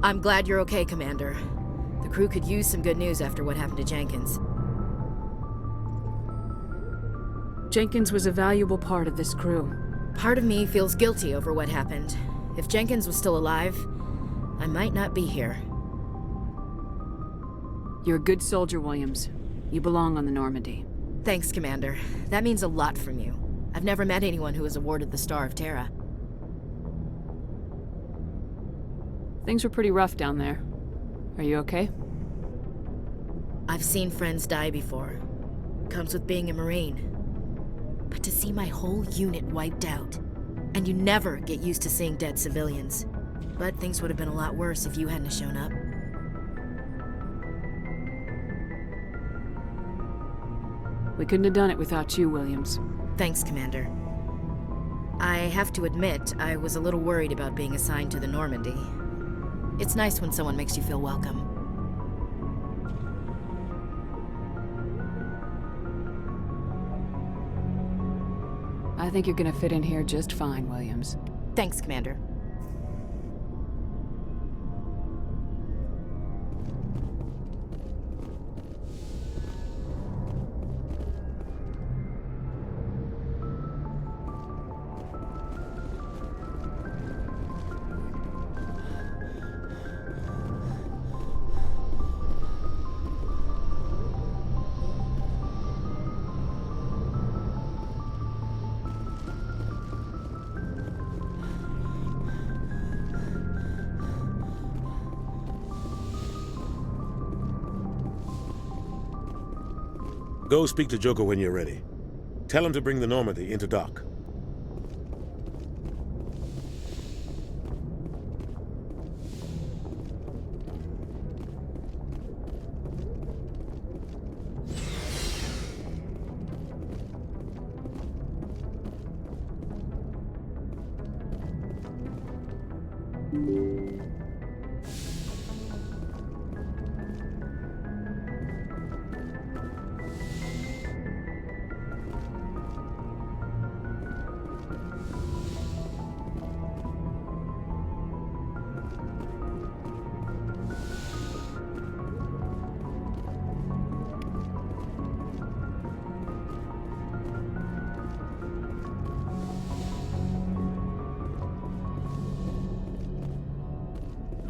I'm glad you're okay, Commander. The crew could use some good news after what happened to Jenkins. Jenkins was a valuable part of this crew. Part of me feels guilty over what happened. If Jenkins was still alive, I might not be here. You're a good soldier, Williams. You belong on the Normandy. Thanks, Commander. That means a lot from you. I've never met anyone who was awarded the Star of Terra. Things were pretty rough down there. Are you okay? I've seen friends die before. Comes with being a Marine. But to see my whole unit wiped out, and you never get used to seeing dead civilians. But things would have been a lot worse if you hadn't shown up. We couldn't have done it without you, Williams. Thanks, Commander. I have to admit, I was a little worried about being assigned to the Normandy. It's nice when someone makes you feel welcome. I think you're gonna fit in here just fine, Williams. Thanks, Commander. Go speak to Joker when you're ready. Tell him to bring the Normandy into dock.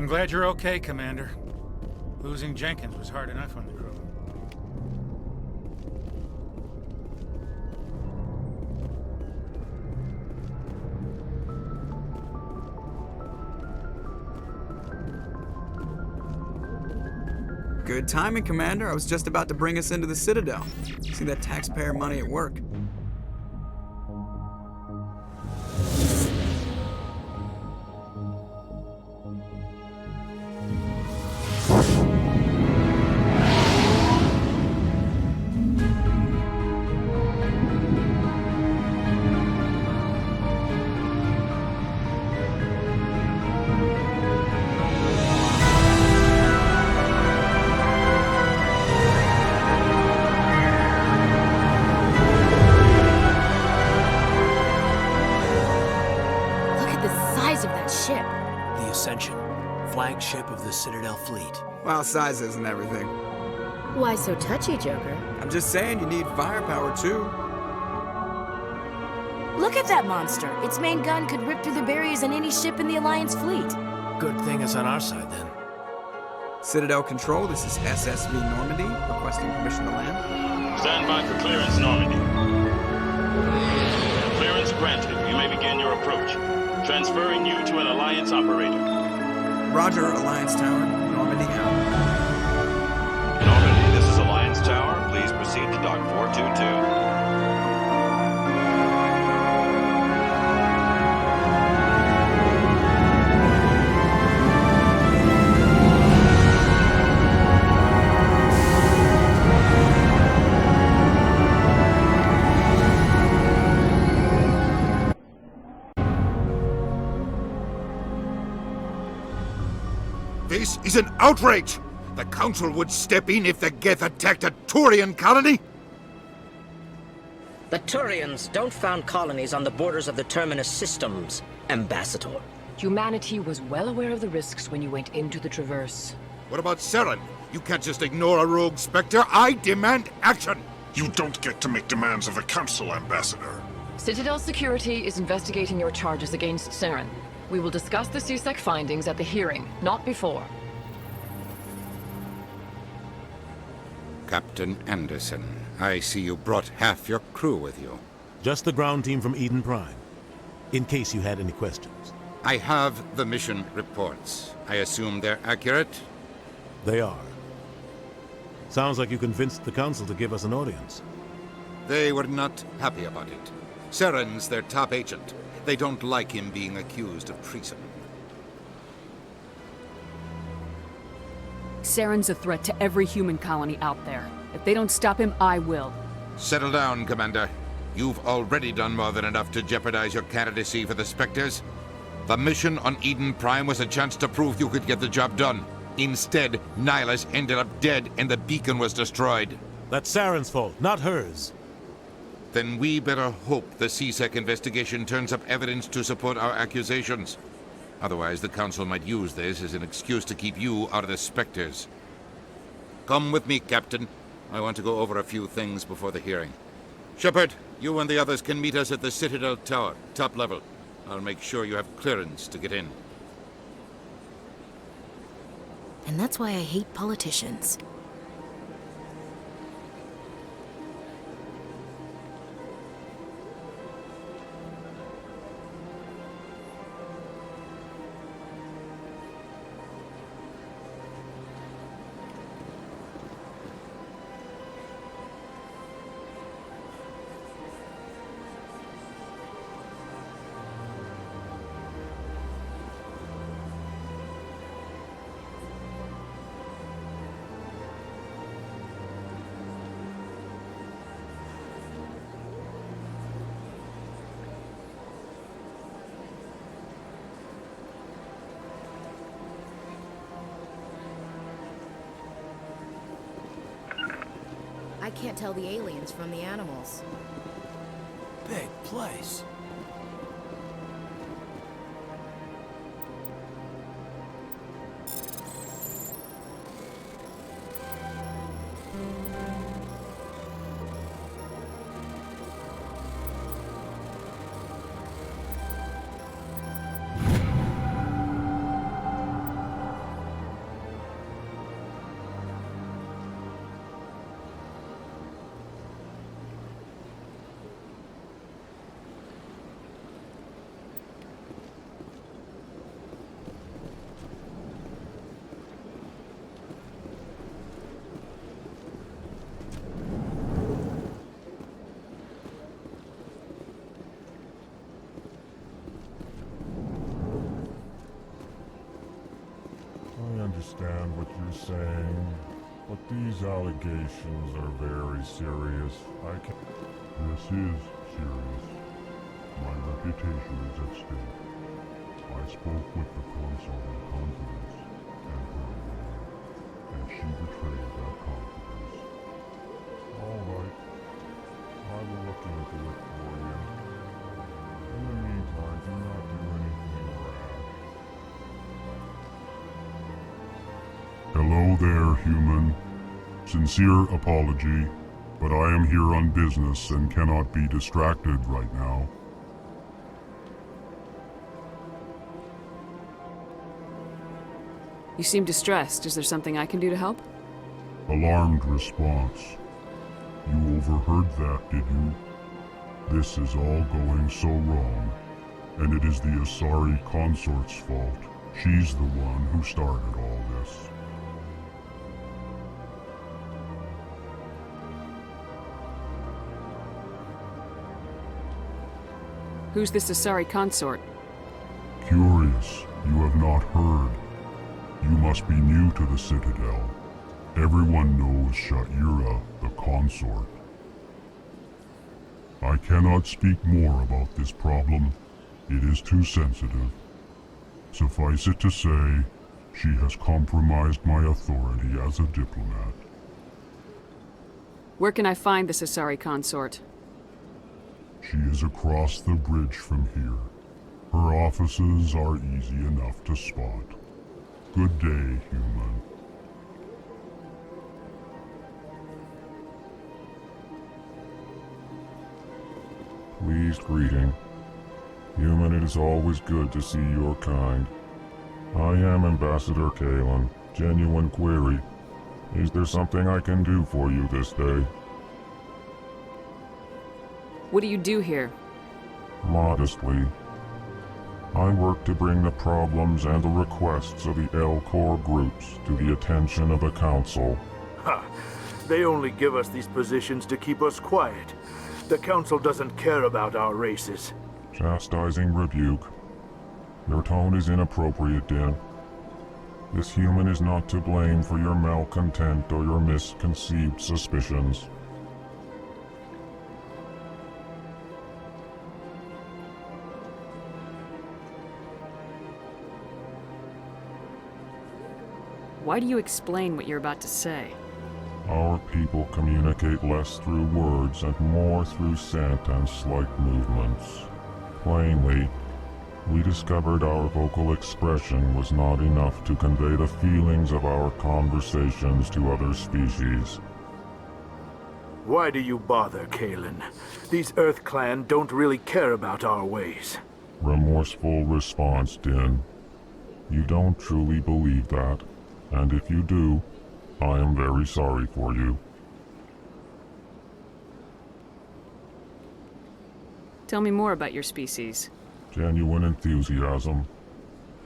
I'm glad you're okay, Commander. Losing Jenkins was hard enough on the crew. Good timing, Commander. I was just about to bring us into the Citadel. See that taxpayer money at work. Flagship of the Citadel fleet. Well, sizes and everything. Why so touchy, Joker? I'm just saying you need firepower, too. Look at that monster! Its main gun could rip through the barriers in any ship in the Alliance fleet. Good thing it's on our side, then. Citadel Control, this is SSV Normandy, requesting permission to land. Stand by for clearance, Normandy. Clearance granted. You may begin your approach. Transferring you to an Alliance operator. Roger, Alliance Tower. Normandy out. Normandy, this is Alliance Tower. Please proceed to Dock 422. This is an outrage! The Council would step in if the Geth attacked a Turian colony! The Turians don't found colonies on the borders of the Terminus systems, Ambassador. Humanity was well aware of the risks when you went into the Traverse. What about Saren? You can't just ignore a rogue Spectre. I demand action! You don't get to make demands of the Council, Ambassador. Citadel Security is investigating your charges against Saren. We will discuss the CSEC findings at the hearing, not before. Captain Anderson, I see you brought half your crew with you. Just the ground team from Eden Prime, in case you had any questions. I have the mission reports. I assume they're accurate? They are. Sounds like you convinced the Council to give us an audience. They were not happy about it. Saren's their top agent. They don't like him being accused of treason. Saren's a threat to every human colony out there. If they don't stop him, I will. Settle down, Commander. You've already done more than enough to jeopardize your candidacy for the Spectres. The mission on Eden Prime was a chance to prove you could get the job done. Instead, Nihilus ended up dead and the beacon was destroyed. That's Saren's fault, not hers. Then we better hope the CSEC investigation turns up evidence to support our accusations. Otherwise, the Council might use this as an excuse to keep you out of the Spectres. Come with me, Captain. I want to go over a few things before the hearing. Shepard, you and the others can meet us at the Citadel Tower, top level. I'll make sure you have clearance to get in. And that's why I hate politicians. I can't tell the aliens from the animals. Big place. I understand what you're saying, but these allegations are very serious. This is serious. My reputation is at stake. I spoke with the console in confidence, and her lawyer, and she betrayed that confidence. All right. I will look into it for you. In the meantime, do not do anything rash. Hello there, human. Sincere apology, but I am here on business and cannot be distracted right now. You seem distressed. Is there something I can do to help? Alarmed response. You overheard that, did you? This is all going so wrong, and it is the Asari consort's fault. She's the one who started all this. Who's this Asari consort? Curious, you have not heard. You must be new to the Citadel. Everyone knows Sha'ira, the consort. I cannot speak more about this problem. It is too sensitive. Suffice it to say, she has compromised my authority as a diplomat. Where can I find this Asari consort? She is across the bridge from here. Her offices are easy enough to spot. Good day, human. Pleased greeting. Human, it is always good to see your kind. I am Ambassador Kalen. Genuine query. Is there something I can do for you this day? What do you do here? Modestly. I work to bring the problems and the requests of the L-Corps groups to the attention of the Council. Ha! They only give us these positions to keep us quiet. The Council doesn't care about our races. Chastising rebuke. Your tone is inappropriate, Din. This human is not to blame for your malcontent or your misconceived suspicions. Why do you explain what you're about to say? Our people communicate less through words and more through scent and slight movements. Plainly, we discovered our vocal expression was not enough to convey the feelings of our conversations to other species. Why do you bother, Kalen? These Earth Clan don't really care about our ways. Remorseful response, Din. You don't truly believe that, and if you do, I am very sorry for you. Tell me more about your species. Genuine enthusiasm.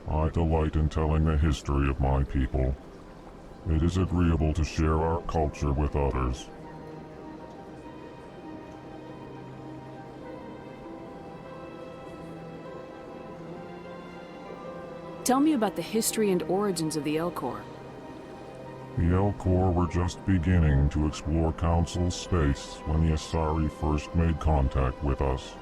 I delight in telling the history of my people. It is agreeable to share our culture with others. Tell me about the history and origins of the L-Corps. The L-Corps were just beginning to explore Council space when the Asari first made contact with us.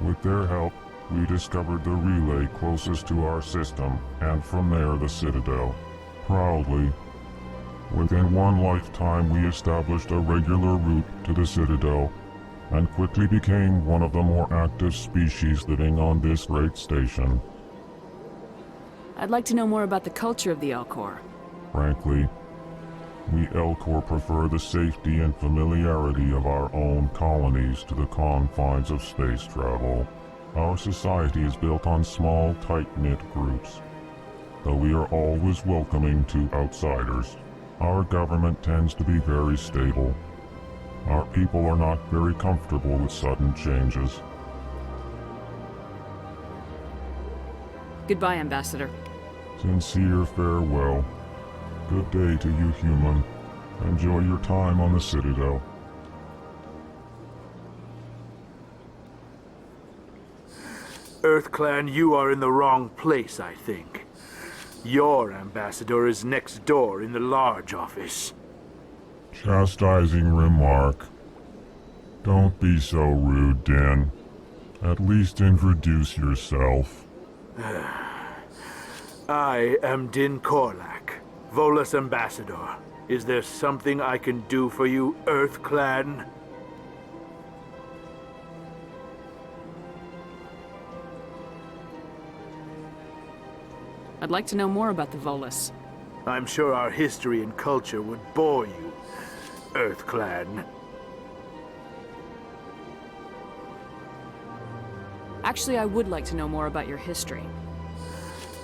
With their help, we discovered the relay closest to our system, and from there the Citadel. Proudly, within one lifetime we established a regular route to the Citadel, and quickly became one of the more active species living on this great station. I'd like to know more about the culture of the L-Corps. Frankly, we L-Corps prefer the safety and familiarity of our own colonies to the confines of space travel. Our society is built on small, tight-knit groups. Though we are always welcoming to outsiders, our government tends to be very stable. Our people are not very comfortable with sudden changes. Goodbye, Ambassador. Sincere farewell. Good day to you, human. Enjoy your time on the Citadel. Earth Clan, you are in the wrong place, I think. Your ambassador is next door in the large office. Chastising remark. Don't be so rude, Din. At least introduce yourself. I am Din Korlak, Volus ambassador. Is there something I can do for you, Earth Clan? I'd like to know more about the Volus. I'm sure our history and culture would bore you, Earth Clan. Actually, I would like to know more about your history.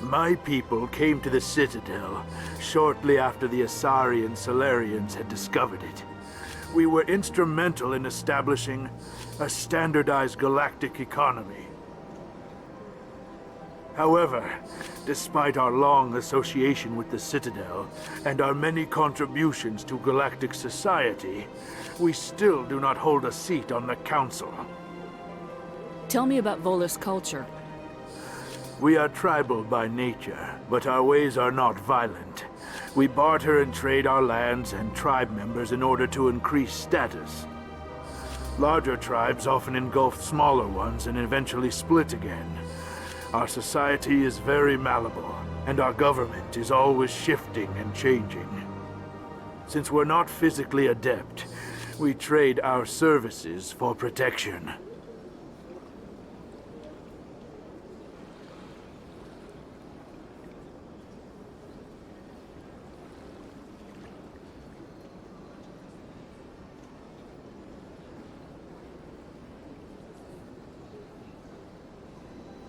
My people came to the Citadel shortly after the Asari and Solarians had discovered it. We were instrumental in establishing a standardized galactic economy. However, despite our long association with the Citadel and our many contributions to galactic society, we still do not hold a seat on the Council. Tell me about Volus culture. We are tribal by nature, but our ways are not violent. We barter and trade our lands and tribe members in order to increase status. Larger tribes often engulf smaller ones and eventually split again. Our society is very malleable, and our government is always shifting and changing. Since we're not physically adept, we trade our services for protection.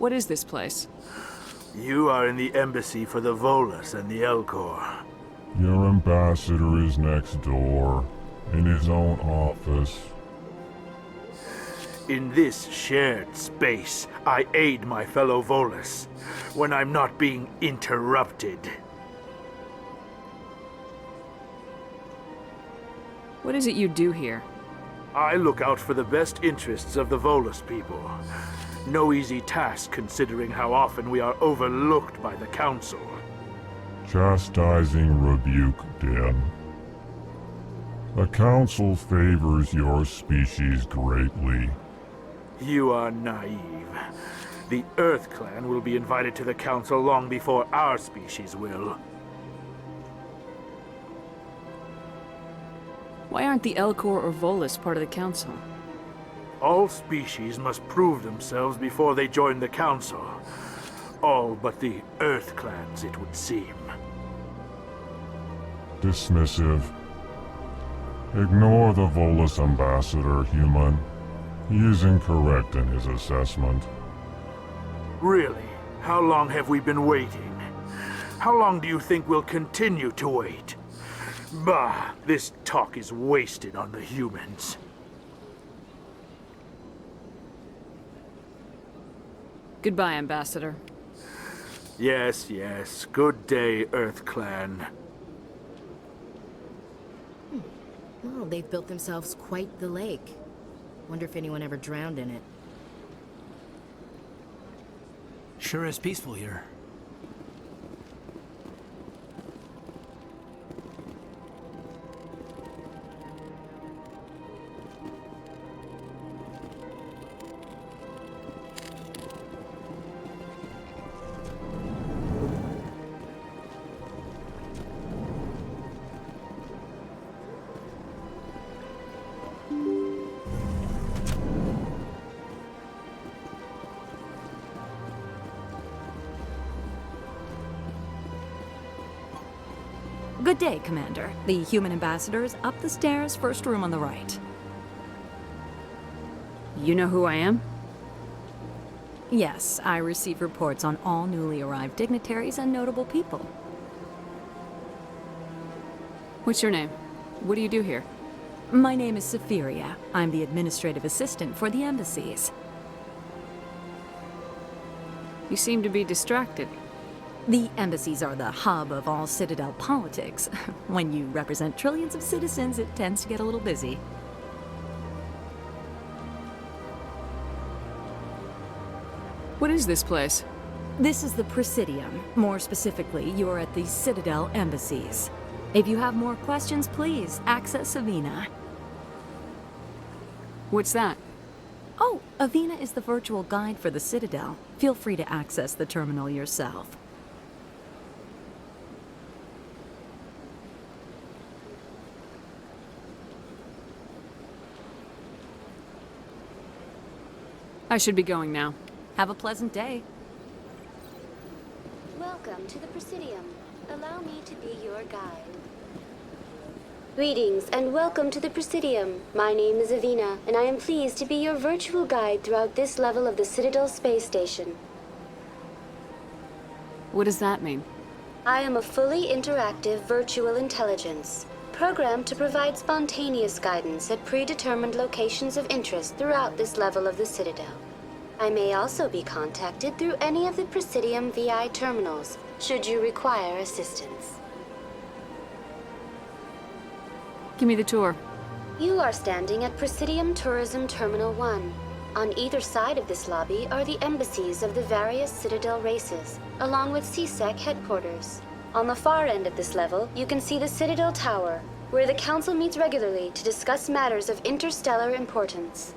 What is this place? You are in the embassy for the Volus and the Elcor. Your ambassador is next door, in his own office. In this shared space, I aid my fellow Volus when I'm not being interrupted. What is it you do here? I look out for the best interests of the Volus people. No easy task considering how often we are overlooked by the Council. Chastising rebuke, Den. The Council favors your species greatly. You are naive. The Earth Clan will be invited to the Council long before our species will. Why aren't the Elcor or Volus part of the Council? All species must prove themselves before they join the Council. All but the Earth Clans, it would seem. Dismissive. Ignore the Volus ambassador, human. He is incorrect in his assessment. Really? How long have we been waiting? How long do you think we'll continue to wait? Bah, this talk is wasted on the humans. Goodbye, Ambassador. Yes, yes. Good day, Earth Clan. Well, they've built themselves quite the lake. Wonder if anyone ever drowned in it. Sure is peaceful here. Good day, Commander. The human ambassador is up the stairs, first room on the right. You know who I am? Yes, I receive reports on all newly arrived dignitaries and notable people. What's your name? What do you do here? My name is Sephiria. I'm the administrative assistant for the embassies. You seem to be distracted. The embassies are the hub of all Citadel politics. When you represent trillions of citizens, it tends to get a little busy. What is this place? This is the Presidium. More specifically, you're at the Citadel embassies. If you have more questions, please access Avina. What's that? Oh, Avina is the virtual guide for the Citadel. Feel free to access the terminal yourself. I should be going now. Have a pleasant day. Welcome to the Presidium. Allow me to be your guide. Greetings and welcome to the Presidium. My name is Avina, and I am pleased to be your virtual guide throughout this level of the Citadel space station. What does that mean? I am a fully interactive virtual intelligence, programmed to provide spontaneous guidance at predetermined locations of interest throughout this level of the Citadel. I may also be contacted through any of the Presidium VI terminals, should you require assistance. Give me the tour. You are standing at Presidium Tourism Terminal 1. On either side of this lobby are the embassies of the various Citadel races, along with CSEC headquarters. On the far end of this level, you can see the Citadel Tower, where the Council meets regularly to discuss matters of interstellar importance.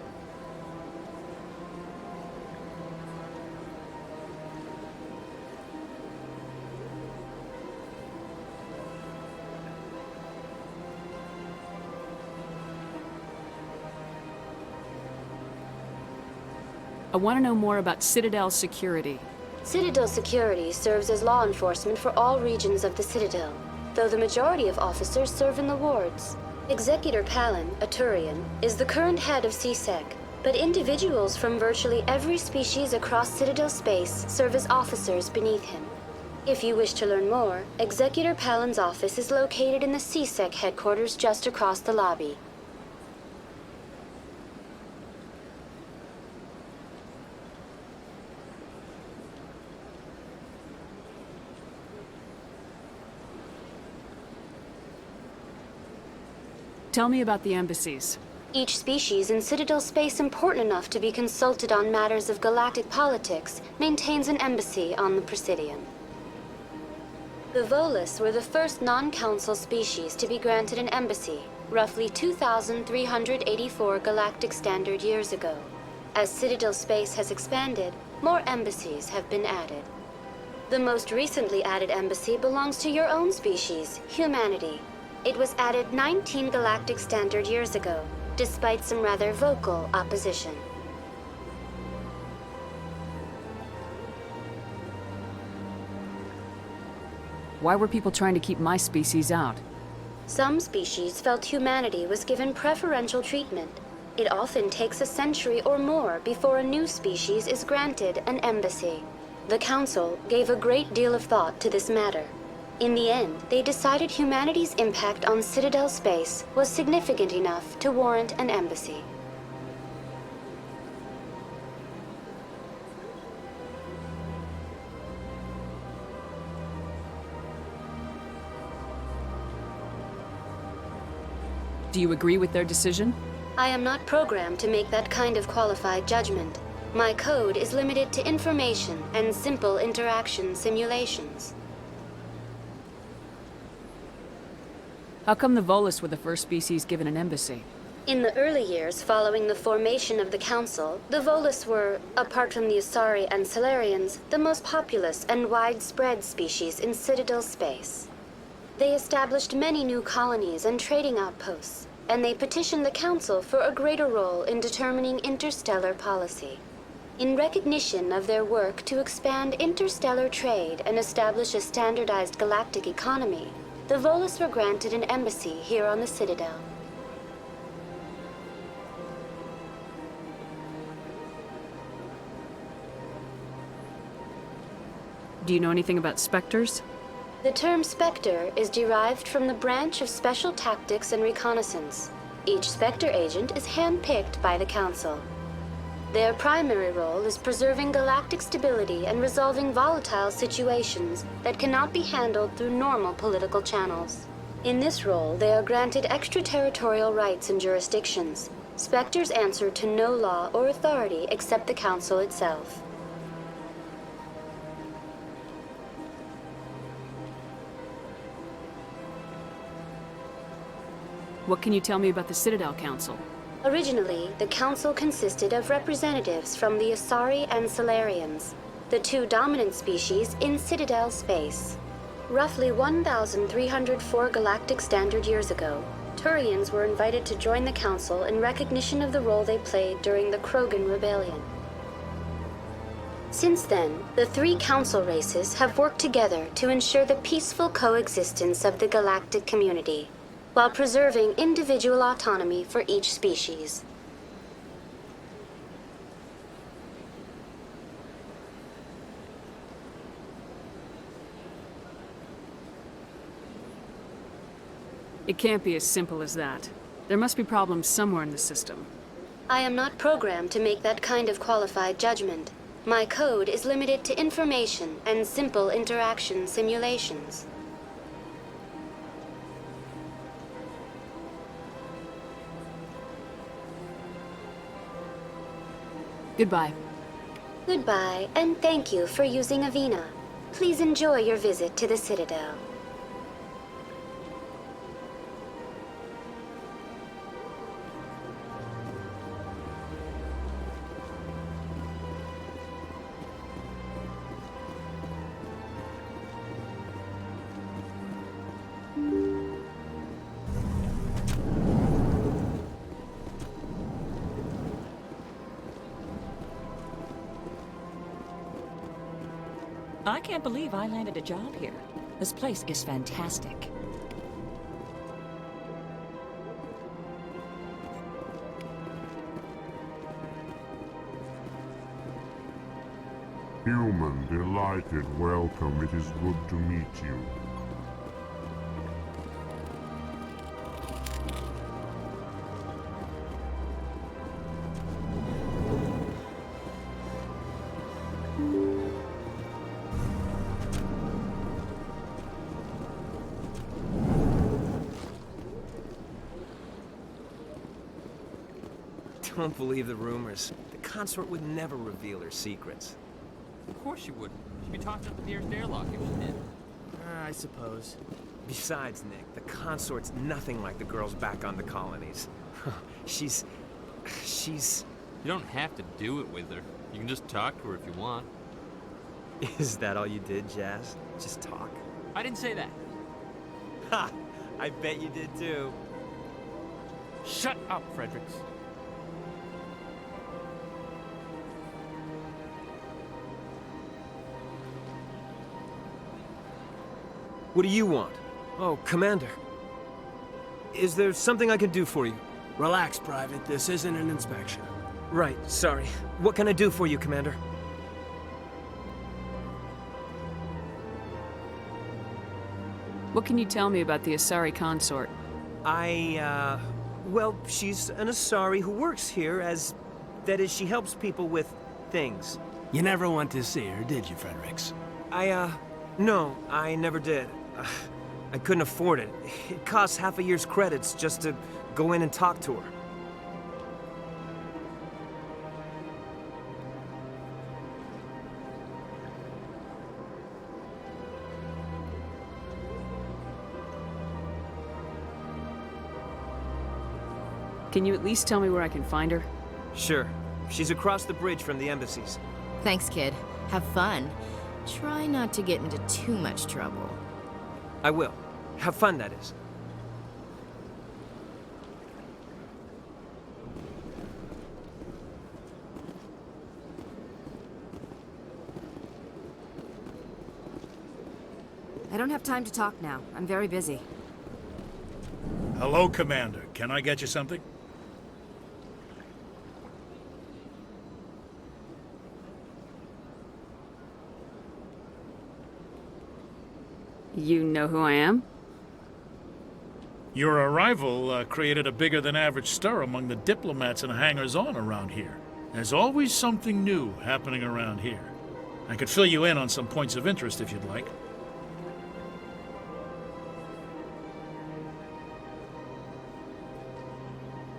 I want to know more about Citadel security. Citadel security serves as law enforcement for all regions of the Citadel, though the majority of officers serve in the wards. Executor Palin, a Turian, is the current head of CSEC. but individuals from virtually every species across Citadel space serve as officers beneath him. If you wish to learn more, Executor Palin's office is located in the CSEC headquarters just across the lobby. Tell me about the embassies. Each species in Citadel space important enough to be consulted on matters of galactic politics maintains an embassy on the Presidium. The Volus were the first non-council species to be granted an embassy, roughly 2,384 galactic standard years ago. As Citadel space has expanded, more embassies have been added. The most recently added embassy belongs to your own species, humanity. It was added 19 galactic standard years ago, despite some rather vocal opposition. Why were people trying to keep my species out? Some species felt humanity was given preferential treatment. It often takes a century or more before a new species is granted an embassy. The Council gave a great deal of thought to this matter. In the end, they decided humanity's impact on Citadel space was significant enough to warrant an embassy. Do you agree with their decision? I am not programmed to make that kind of qualified judgment. My code is limited to information and simple interaction simulations. How come the Volus were the first species given an embassy? In the early years following the formation of the Council, the Volus were, apart from the Asari and Salarians, the most populous and widespread species in Citadel space. They established many new colonies and trading outposts, and they petitioned the Council for a greater role in determining interstellar policy. In recognition of their work to expand interstellar trade and establish a standardized galactic economy, the Volus were granted an embassy here on the Citadel. Do you know anything about Spectres? The term Spectre is derived from the branch of Special Tactics and Reconnaissance. Each Spectre agent is handpicked by the Council. Their primary role is preserving galactic stability and resolving volatile situations that cannot be handled through normal political channels. In this role, they are granted extraterritorial rights and jurisdictions. Spectres answer to no law or authority except the Council itself. What can you tell me about the Citadel Council? Originally, the Council consisted of representatives from the Asari and Salarians, the two dominant species in Citadel space. Roughly 1,304 galactic standard years ago, Turians were invited to join the Council in recognition of the role they played during the Krogan Rebellion. Since then, the three Council races have worked together to ensure the peaceful coexistence of the galactic community, while preserving individual autonomy for each species. It can't be as simple as that. There must be problems somewhere in the system. I am not programmed to make that kind of qualified judgment. My code is limited to information and simple interaction simulations. Goodbye. Goodbye, and thank you for using Avina. Please enjoy your visit to the Citadel. I can't believe I landed a job here. This place is fantastic. Human, delighted, welcome. It is good to meet you. Don't believe the rumors. The consort would never reveal her secrets. Of course she wouldn't. She'd be talking up the nearest airlock if she did. I suppose. Besides, Nick, the consort's nothing like the girls back on the colonies. She's... You don't have to do it with her. You can just talk to her if you want. Is that all you did, Jazz? Just talk? I didn't say that. Ha! I bet you did too. Shut up, Fredericks. What do you want? Oh, Commander. Is there something I can do for you? Relax, Private. This isn't an inspection. Right, sorry. What can I do for you, Commander? What can you tell me about the Asari consort? Well, she's an Asari who works here as... That is, she helps people with things. You never went to see her, did you, Fredericks? No, I never did. I couldn't afford it. It costs half a year's credits just to go in and talk to her. Can you at least tell me where I can find her? Sure. She's across the bridge from the embassies. Thanks, kid. Have fun. Try not to get into too much trouble. I will. Have fun, that is. I don't have time to talk now. I'm very busy. Hello, Commander. Can I get you something? You know who I am? Your arrival created a bigger-than-average stir among the diplomats and hangers-on around here. There's always something new happening around here. I could fill you in on some points of interest if you'd like.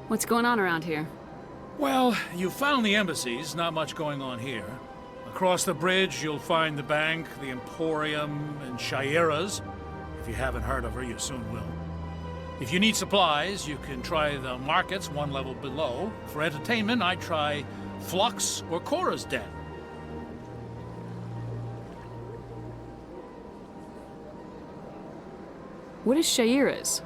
What's going on around here? Well, you found the embassies, not much going on here. Across the bridge, you'll find the bank, the Emporium, and Shaira's. If you haven't heard of her, you soon will. If you need supplies, you can try the markets one level below. For entertainment, I'd try Flux or Cora's Den. What is Shaira's?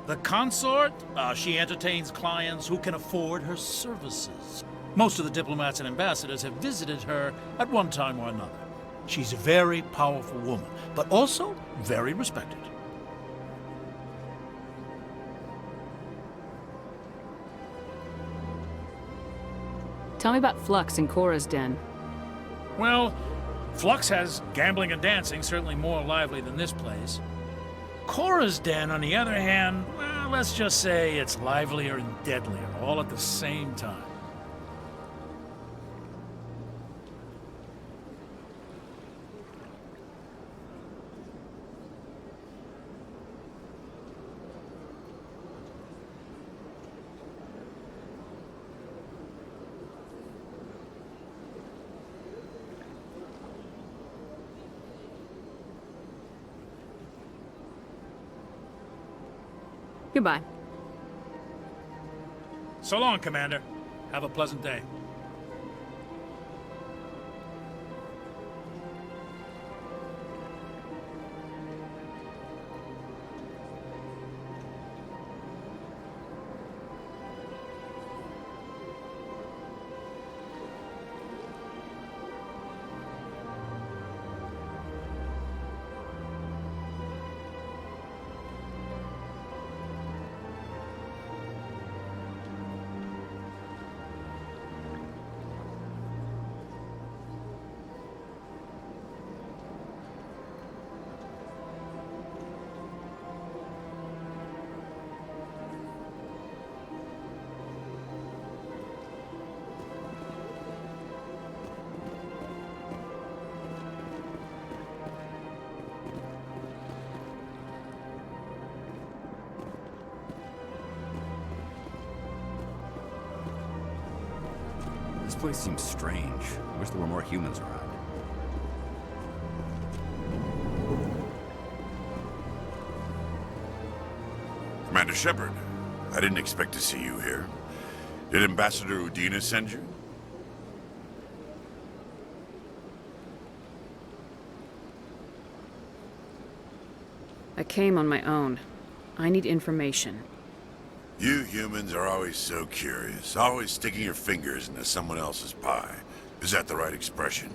The consort, she entertains clients who can afford her services. Most of the diplomats and ambassadors have visited her at one time or another. She's a very powerful woman, but also very respected. Tell me about Flux and Cora's Den. Well, Flux has gambling and dancing, certainly more lively than this place. Cora's Den, on the other hand, well, let's just say it's livelier and deadlier, all at the same time. Goodbye. So long, Commander. Have a pleasant day. place seems strange. I wish there were more humans around. Commander Shepard, I didn't expect to see you here. Did Ambassador Udina send you? I came on my own. I need information. You humans are always so curious, always sticking your fingers into someone else's pie. Is that the right expression?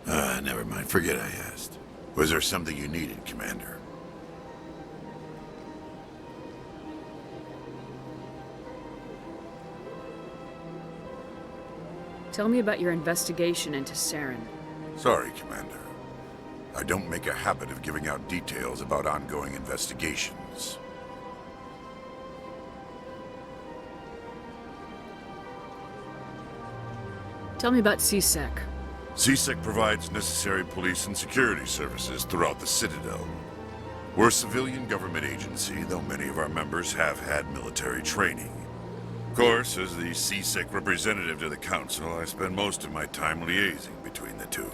Never mind. Forget I asked. Was there something you needed, Commander? Tell me about your investigation into Saren. Sorry, Commander. I don't make a habit of giving out details about ongoing investigations. Tell me about CSEC. CSEC provides necessary police and security services throughout the Citadel. We're a civilian government agency, though many of our members have had military training. Of course, as the CSEC representative to the Council, I spend most of my time liaising between the two.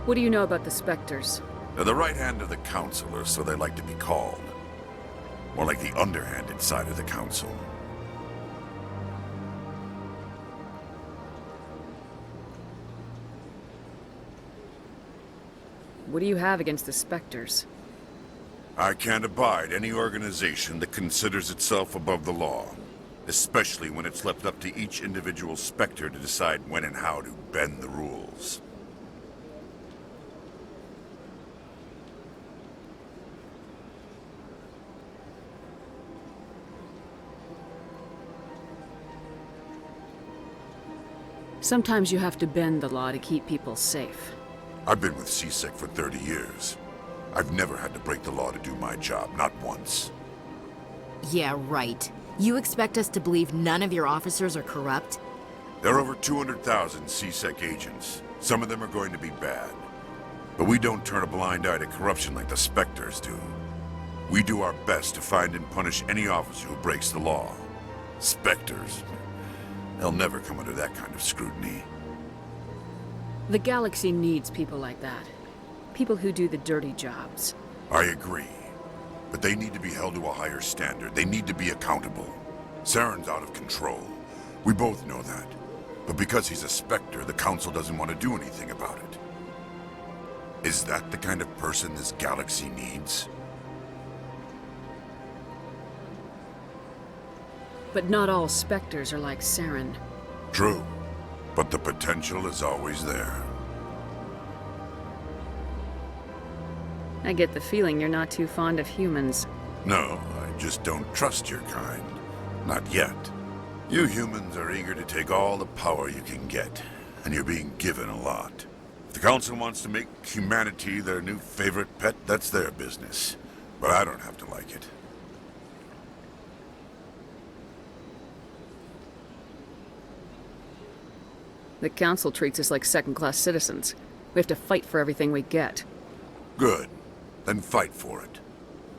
What do you know about the Spectres? They're the right hand of the Council, or so they like to be called. More like the underhanded side of the Council. What do you have against the Spectres? I can't abide any organization that considers itself above the law, especially when it's left up to each individual Spectre to decide when and how to bend the rules. Sometimes you have to bend the law to keep people safe. I've been with CSEC for 30 years. I've never had to break the law to do my job, not once. Yeah, right. You expect us to believe none of your officers are corrupt? There are over 200,000 CSEC agents. Some of them are going to be bad. But we don't turn a blind eye to corruption like the Spectres do. We do our best to find and punish any officer who breaks the law. Spectres. They'll never come under that kind of scrutiny. The galaxy needs people like that. People who do the dirty jobs. I agree. But they need to be held to a higher standard. They need to be accountable. Saren's out of control. We both know that. But because he's a Spectre, the Council doesn't want to do anything about it. Is that the kind of person this galaxy needs? But not all Spectres are like Saren. True. But the potential is always there. I get the feeling you're not too fond of humans. No, I just don't trust your kind. Not yet. You humans are eager to take all the power you can get, and you're being given a lot. If the Council wants to make humanity their new favorite pet, that's their business. But I don't have to like it. The Council treats us like second-class citizens. We have to fight for everything we get. Good. Then fight for it.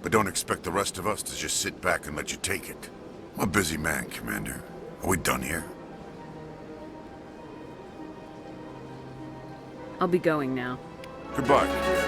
But don't expect the rest of us to just sit back and let you take it. I'm a busy man, Commander. Are we done here? I'll be going now. Goodbye.